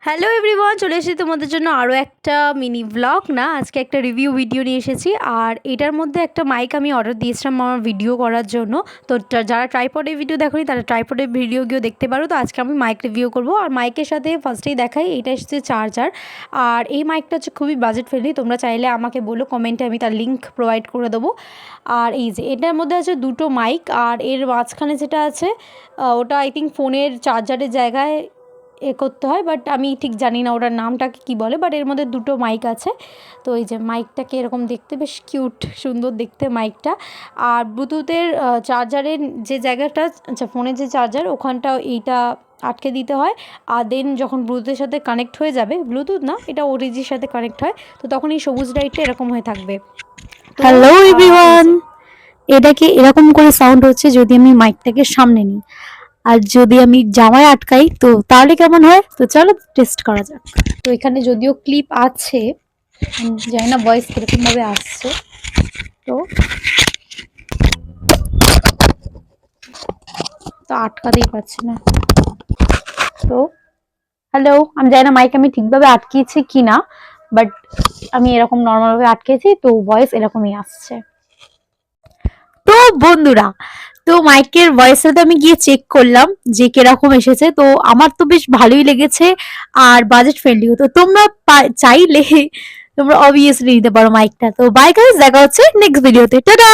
Hello everyone, চলে এসেছি তোমাদের জন্য আরও একটা মিনি ব্লগ না, আজকে একটা রিভিউ ভিডিও নিয়ে এসেছি। আর এটার মধ্যে একটা মাইক আমি অর্ডার দিয়েছিলাম আমার ভিডিও করার জন্য। তো যারা ট্রাইপডের ভিডিও দেখোনি তারা ট্রাইপডের ভিডিও গিয়েও দেখতে পারো। তো আজকে আমি মাইক রিভিউ করব। আর মাইকের সাথে ফার্স্টেই দেখাই, এটা এসেছে চার্জার। আর এই মাইকটা হচ্ছে খুবই বাজেট ফ্রেন্ডলি, তোমরা চাইলে আমাকে বলো কমেন্টে, আমি তার লিঙ্ক প্রোভাইড করে দেবো। আর এই যে এটার মধ্যে আছে দুটো মাইক, আর এর মাঝখানে যেটা আছে ওটা আই থিঙ্ক ফোনের চার্জারের জায়গায় করতে হয়, বাট আমি ঠিক জানি না ওটার নামটাকে কী বলে। বাট এর মধ্যে দুটো মাইক আছে। তো এই যে মাইকটাকে এরকম দেখতে বেশ কিউট সুন্দর দেখতে মাইকটা। আর ব্লুটুথের চার্জারের যে জায়গাটা, আচ্ছা ফোনের যে চার্জার ওখানটা এইটা আটকে দিতে হয়। আর দেন যখন ব্লুটুথের সাথে কানেক্ট হয়ে যাবে, ব্লুটুথ না এটা ওটিজির সাথে কানেক্ট হয়, তো তখন এই সবুজ লাইটটা এরকম হয়ে থাকবে। হ্যালো এভরিওয়ান, এটাকে এরকম করে সাউন্ড হচ্ছে যদি আমি মাইকটাকে সামনে নিই, আর যদি আমি জামায় আটকাই তো তাহলে কেমন হয়। তো চলো টেস্ট করা যাক। তো এখানে যদিও ক্লিপ আছে, জানি না ভয়েস কীরকমভাবে আসছে। তো আটকাতেই পারছি না। তো হ্যালো, আমি জানি না মাইক আমি ঠিকভাবে আটকিয়েছি কি না, বাট আমি এরকম নর্মালভাবে আটকেছি, তো ভয়েস এরকমই আসছে। তো বন্ধুরা, তো মাইকের ভয়েসটা আমি গিয়ে চেক করলাম যে কিরকম এসেছে। তো আমার তো বেশ ভালোই লেগেছে আর বাজেট ফ্রেন্ডলিও। তো তোমরা চাইলে তোমরা অবভিয়াসলি নিতে পারো মাইকটা। তো বাই গাইস, দেখা হচ্ছে নেক্সট ভিডিওতে। টাটা।